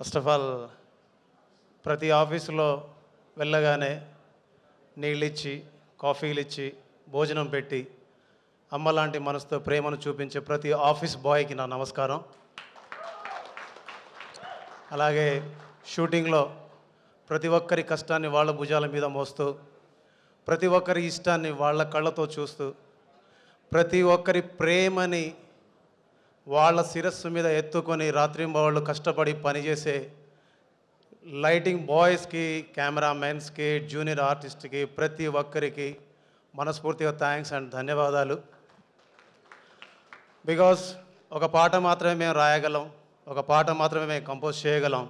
First of all ప్రతి ఆఫీసులో వెళ్ళగానే నీళ్ళిచ్చి కాఫీలు ఇచ్చి భోజనం పెట్టి అమ్మలాంటి మనసుతో ప్రేమను చూపించే ప్రతి ఆఫీస్ బాయ్కి నా నమస్కారం. అలాగే షూటింగ్లో ప్రతి ఒక్కరి కష్టాన్ని వాళ్ళ భుజాల మీద మోస్తూ, ప్రతి ఒక్కరి ఇష్టాన్ని వాళ్ళ కళ్ళతో చూస్తూ, ప్రతి ఒక్కరి ప్రేమని వాళ్ళ శిరస్సు మీద ఎత్తుకొని రాత్రింబవళ్ళు కష్టపడి పనిచేసే లైటింగ్ బాయ్స్కి, కెమెరామెన్స్కి, జూనియర్ ఆర్టిస్ట్కి ప్రతి ఒక్కరికి మనస్ఫూర్తిగా థ్యాంక్స్ అండ్ ధన్యవాదాలు. బికాస్ ఒక పాట మాత్రమే మేము రాయగలం, ఒక పాట మాత్రమే మేము కంపోజ్ చేయగలం,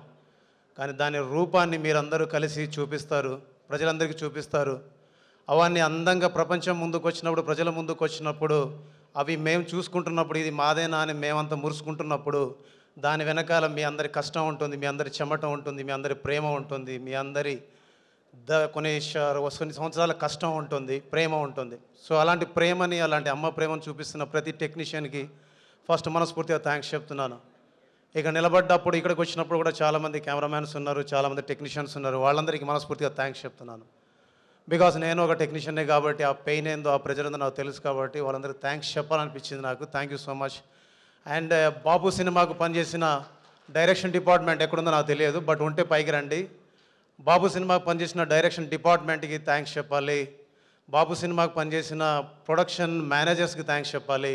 కానీ దాని రూపాన్ని మీరందరూ కలిసి చూపిస్తారు, ప్రజలందరికీ చూపిస్తారు. అవన్నీ అందంగా ప్రపంచం ముందుకు వచ్చినప్పుడు, ప్రజల ముందుకు వచ్చినప్పుడు, అవి మేము చూసుకుంటున్నప్పుడు ఇది మాదేనా అని మేమంతా మురుసుకుంటున్నప్పుడు దాని వెనకాల మీ అందరి కష్టం ఉంటుంది, మీ అందరి చెమట ఉంటుంది, మీ అందరి ప్రేమ ఉంటుంది, మీ అందరి కొన్ని సంవత్సరాల కష్టం ఉంటుంది, ప్రేమ ఉంటుంది. సో అలాంటి ప్రేమని, అలాంటి అమ్మ ప్రేమను చూపిస్తున్న ప్రతి టెక్నీషియన్కి ఫస్ట్ మనస్ఫూర్తిగా థ్యాంక్స్ చెప్తున్నాను. ఇక నిలబడ్డప్పుడు ఇక్కడికి వచ్చినప్పుడు కూడా చాలామంది కెమెరామ్యాన్స్ ఉన్నారు, చాలామంది టెక్నీషియన్స్ ఉన్నారు, వాళ్ళందరికీ మనస్ఫూర్తిగా థ్యాంక్స్ చెప్తున్నాను. బికాస్ నేను ఒక టెక్నీషియన్నే కాబట్టి ఆ పెయిన్ ఏందో, ఆ ప్రెజర్ ఏందో నాకు తెలుసు కాబట్టి వాళ్ళందరికీ థ్యాంక్స్ చెప్పాలనిపించింది నాకు. Thank you so much. And Babu సినిమాకు పనిచేసిన డైరెక్షన్ డిపార్ట్మెంట్ ఎక్కడుందో నాకు తెలియదు, బట్ ఉంటే పైకి రండి. బాబు సినిమాకు పనిచేసిన డైరెక్షన్ డిపార్ట్మెంట్కి థ్యాంక్స్ చెప్పాలి, బాబు సినిమాకు పనిచేసిన ప్రొడక్షన్ మేనేజర్స్కి థ్యాంక్స్ చెప్పాలి,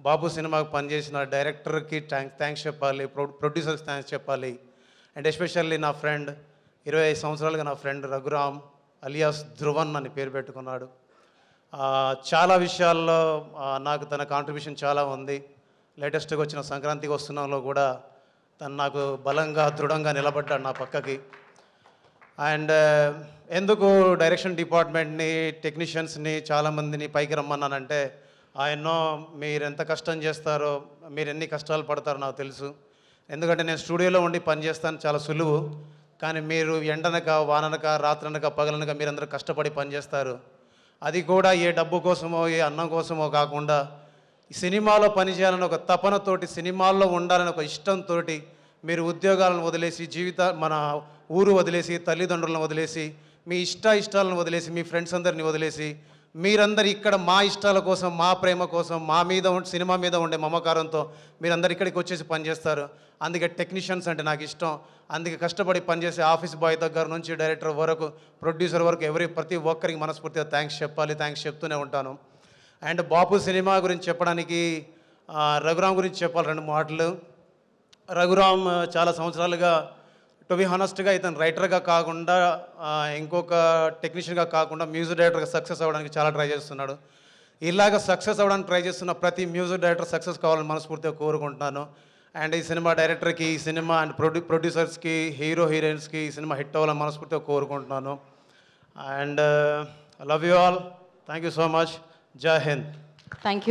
బాబు సినిమాకు పనిచేసిన డైరెక్టర్కి థ్యాంక్స్ చెప్పాలి, ప్రొడ్యూసర్కి థ్యాంక్స్ చెప్పాలి. అండ్ ఎస్పెషల్లీ నా ఫ్రెండ్, 25 సంవత్సరాలుగా నా ఫ్రెండ్ రఘురామ్ అలియాస్ ధ్రువన్ అని పేరు పెట్టుకున్నాడు. చాలా విషయాల్లో నాకు తన కాంట్రిబ్యూషన్ చాలా ఉంది. లేటెస్ట్గా వచ్చిన సంక్రాంతికి వస్తున్నాంలో కూడా తను నాకు బలంగా దృఢంగా నిలబడ్డాడు నా పక్కకి. అండ్ ఎందుకు డైరెక్షన్ డిపార్ట్మెంట్ని, టెక్నీషియన్స్ని చాలామందిని పైకి రమ్మన్నానంటే, ఆయన్నో మీరు ఎంత కష్టం చేస్తారో, మీరు ఎన్ని కష్టాలు పడతారో నాకు తెలుసు. ఎందుకంటే నేను స్టూడియోలో ఉండి పనిచేస్తాను, చాలా సులువు. కానీ మీరు ఎండనక, వాననక, రాత్రనక, పగలనక మీరందరూ కష్టపడి పనిచేస్తారు. అది కూడా ఏ డబ్బు కోసమో, ఏ అన్నం కోసమో కాకుండా సినిమాలో పనిచేయాలని ఒక తపనతోటి, సినిమాల్లో ఉండాలని ఒక ఇష్టంతో మీరు ఉద్యోగాలను వదిలేసి, మన ఊరు వదిలేసి, తల్లిదండ్రులను వదిలేసి, మీ ఇష్టాలను వదిలేసి, మీ ఫ్రెండ్స్ అందరిని వదిలేసి, మీరందరూ ఇక్కడ మా ఇష్టాల కోసం, మా ప్రేమ కోసం, మా మీద సినిమా మీద ఉండే మమకారంతో మీరందరూ ఇక్కడికి వచ్చేసి పనిచేస్తారు. అందుకే టెక్నీషియన్స్ అంటే నాకు ఇష్టం. అందుకే కష్టపడి పనిచేసే ఆఫీస్ బాయ్ దగ్గర నుంచి డైరెక్టర్ వరకు, ప్రొడ్యూసర్ వరకు ప్రతి ఒక్కరికి మనస్ఫూర్తిగా థ్యాంక్స్ చెప్పాలి, థ్యాంక్స్ చెప్తూనే ఉంటాను. అండ్ బాపు సినిమా గురించి చెప్పడానికి, రఘురామ్ గురించి చెప్పాలి 2 మాటలు. రఘురామ్ చాలా సంవత్సరాలుగా, టు బి హానెస్ట్గా ఇతను రైటర్గా కాకుండా, ఇంకొక టెక్నీషియన్గా కాకుండా మ్యూజిక్ డైరెక్టర్గా సక్సెస్ అవ్వడానికి చాలా ట్రై చేస్తున్నాడు. ఇలాగ సక్సెస్ అవ్వడానికి ట్రై చేస్తున్న ప్రతి మ్యూజిక్ డైరెక్టర్ సక్సెస్ కావాలని మనస్ఫూర్తిగా కోరుకుంటున్నాను. అండ్ ఈ సినిమా డైరెక్టర్కి, ఈ సినిమా అండ్ ప్రొడ్యూసర్స్కి, హీరోయిన్స్కి ఈ సినిమా హిట్ అవ్వాలని మనస్ఫూర్తిగా కోరుకుంటున్నాను. And love you all. Thank you so much. జై హింద్. Thank you.